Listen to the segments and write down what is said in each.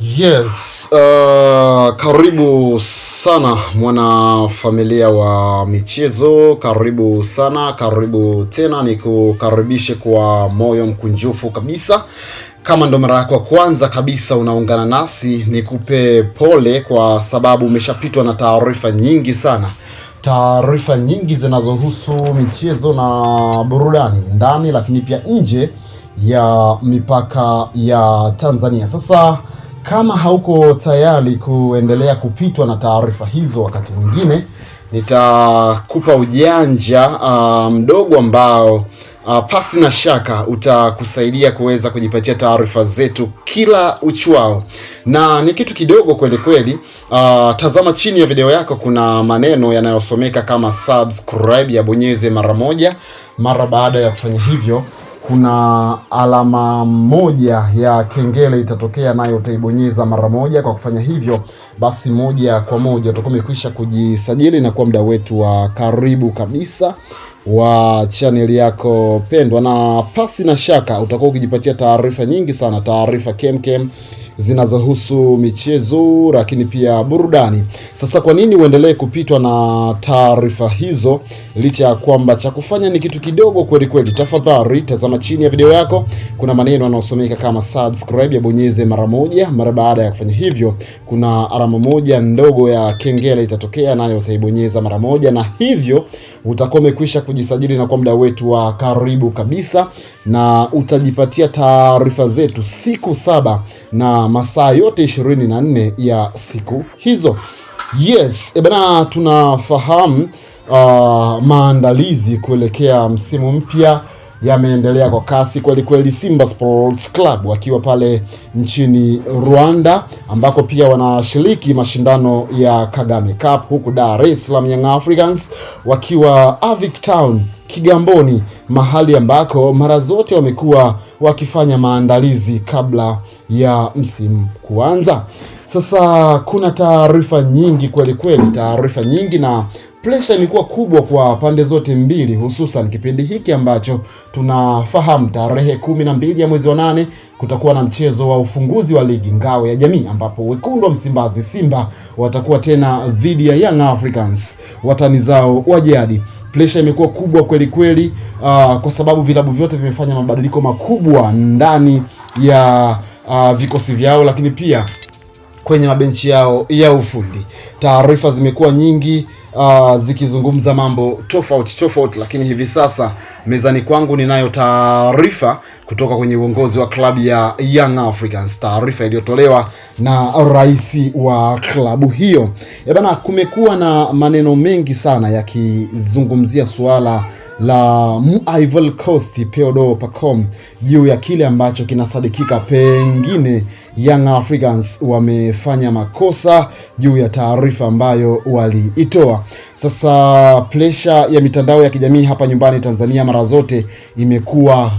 Yes, karibu sana mwana familia wa michezo, karibu sana, karibu tena, nikukaribishe kwa moyo mkunjufu kabisa. Kama ndo mara yako kwanza kabisa unaungana nasi, nikupe pole kwa sababu umeshapitwa na taarifa nyingi sana. Taarifa nyingi zinazohusu michezo na burudani ndani lakini pia nje ya mipaka ya Tanzania. Sasa kama hauko tayari kuendelea kupitwa na taarifa hizo, wakati mwingine nitakupa ujanja mdogo ambao pasi na shaka utakusaidia kuweza kujipatia taarifa zetu kila uchwao, na ni kitu kidogo kweli kweli. Tazama chini ya video yako, kuna maneno yanayosomeka kama subscribe, yabonyeze mara moja. Mara baada ya kufanya hivyo, kuna alama moja ya kengele itatokea, nayo utaibonyeza mara moja. Kwa kufanya hivyo, basi moja kwa moja utakuwa umekwisha kujisajili na kuwa mdau wetu wa karibu kabisa wa channel yako pendwa, na pasi na shaka utakuwa ukijipatia taarifa nyingi sana, taarifa kemkem zinazohusu michezo lakini pia burudani. Sasa kwa nini uendelee kupitwa na taarifa hizo licha ya kwamba cha kufanya ni kitu kidogo kweli kweli? Tafadhali tazama chini ya video yako, kuna maneno yanayosomeka kama subscribe, yabonyeze mara moja. Mara baada ya kufanya hivyo, kuna alama moja ndogo ya kengele itatokea, nayo utaibonyeza mara moja, na hivyo utakuwa umekwisha kujisajili na kwa muda wetu wa karibu kabisa, na utajipatia taarifa zetu siku 7 na masaa yote 24 ya siku hizo. Yes, bana, tunafahamu maandalizi kuelekea msimu mpya yameendelea kwa kasi kweli kweli. Simba Sports Club wakiwa pale nchini Rwanda, ambako pia wanashiriki mashindano ya Kagame Cup, huku Dar es Salaam Young Africans wakiwa Avic Town Kigamboni, mahali ambako mara zote wamekuwa wakifanya maandalizi kabla ya msimu kuanza. Sasa kuna taarifa nyingi kweli kweli, taarifa nyingi, na pressure imekuwa kubwa kwa pande zote mbili, hususan kipindi hiki ambacho tunafahamu tarehe 12 ya mwezi wa 8 kutakuwa na mchezo wa ufunguzi wa ligi ngao ya jamii, ambapo wekundu wa Msimbazi Simba watakuwa tena dhidi ya Young Africans, watani zao wa jadi. Pressure imekuwa kubwa kweli kweli, kwa sababu vilabu vyote vimefanya mabadiliko makubwa ndani ya vikosi vyao, lakini pia kwenye mabenchi yao ya ufundi. Taarifa zimekuwa nyingi zikizungumza mambo tofauti, lakini hivi sasa mezani kwangu ninayo taarifa kutoka kwenye uongozi wa klabu ya Young Africans, taarifa iliyotolewa na rais wa klabu hiyo. Bana, kumekuwa na maneno mengi sana yakizungumzia suala la Ivory Coast Theodore Pacome juu ya kile ambacho kinasadikika pengine Young Africans wamefanya makosa juu ya taarifa ambayo waliitoa. Sasa pressure ya mitandao ya kijamii hapa nyumbani Tanzania mara zote imekuwa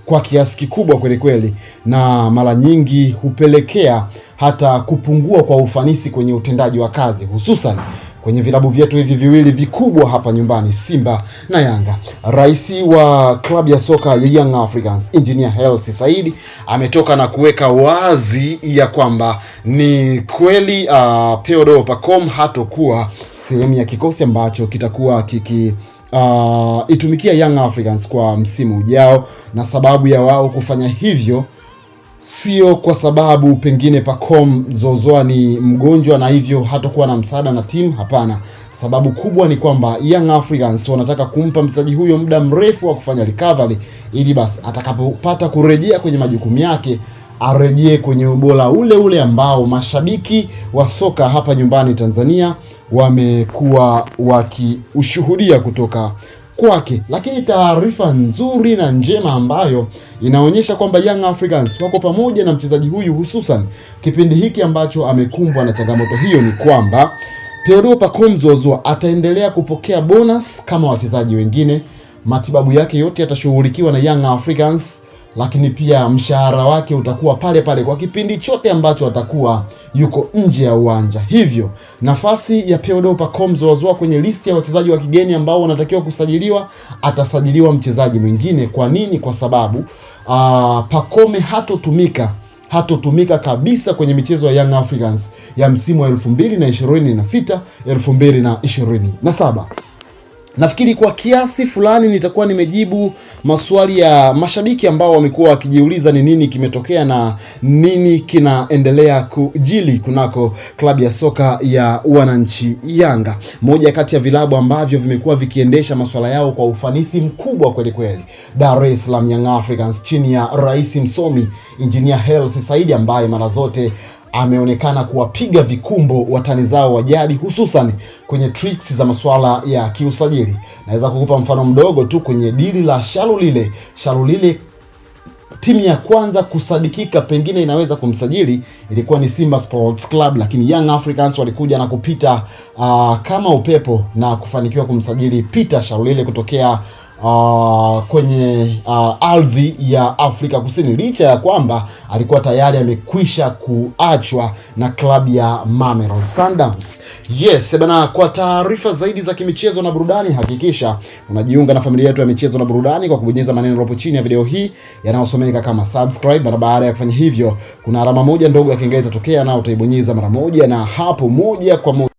kwa kiasi kikubwa kweli kweli, na mara nyingi hupelekea hata kupungua kwa ufanisi kwenye utendaji wa kazi, hususan kwenye vilabu vyetu hivi viwili vikubwa hapa nyumbani, Simba na Yanga. Rais wa klabu ya soka ya Young Africans, Engineer Hersi Said, ametoka na kuweka wazi ya kwamba ni kweli Theodore Pacome hatakuwa sehemu ya kikosi ambacho kitakuwa itumikia Young Africans kwa msimu ujao, na sababu ya wao kufanya hivyo sio kwa sababu pengine Pacome Zozoa ni mgonjwa na hivyo hatakuwa na msaada na timu. Hapana, sababu kubwa ni kwamba Young Africans wanataka kumpa mchezaji huyo muda mrefu wa kufanya recovery, ili basi atakapopata kurejea kwenye majukumu yake arejee kwenye ubora ule ule ambao mashabiki wa soka hapa nyumbani Tanzania wamekuwa wakiushuhudia kutoka kwake. Lakini taarifa nzuri na njema ambayo inaonyesha kwamba Young Africans wako pamoja na mchezaji huyu, hususan kipindi hiki ambacho amekumbwa na changamoto hiyo, ni kwamba Theodore Pacome Zozoa ataendelea kupokea bonus kama wachezaji wengine. Matibabu yake yote yatashughulikiwa na Young Africans, lakini pia mshahara wake utakuwa pale pale kwa kipindi chote ambacho atakuwa yuko nje ya uwanja. Hivyo nafasi ya Theodore Pacome Zozoa kwenye listi ya wachezaji wa kigeni ambao wanatakiwa kusajiliwa, atasajiliwa mchezaji mwingine. Kwa nini? Kwa sababu Pacome hatotumika hatotumika kabisa kwenye michezo ya Young Africans ya msimu wa 2026 2027. Nafikiri kwa kiasi fulani nitakuwa nimejibu maswali ya mashabiki ambao wamekuwa wakijiuliza ni nini kimetokea na nini kinaendelea kujili kunako klabu ya soka ya wananchi Yanga. Moja kati ya vilabu ambavyo vimekuwa vikiendesha masuala yao kwa ufanisi mkubwa kweli kweli, Dar es Salaam Young Africans chini ya rais msomi Engineer Hersi Said, ambaye mara zote ameonekana kuwapiga vikumbo watani zao wa jadi, hususan kwenye tricks za masuala ya kiusajili. Naweza kukupa mfano mdogo tu kwenye dili la Shalulile, timu ya kwanza kusadikika pengine inaweza kumsajili ilikuwa ni Simba Sports Club, lakini Young Africans walikuja na kupita kama upepo na kufanikiwa kumsajili Peter Shalulile kutokea kwenye ardhi ya Afrika Kusini, licha ya kwamba alikuwa tayari amekwisha kuachwa na klabu ya Mamelodi Sundowns. Yes bana, kwa taarifa zaidi za kimichezo na burudani, hakikisha unajiunga na familia yetu ya michezo na burudani kwa kubonyeza maneno hapo chini ya video hii yanayosomeka kama subscribe. Baada ya kufanya hivyo, kuna alama moja ndogo ya kengele itatokea, na utaibonyeza mara moja, na hapo moja kwa moja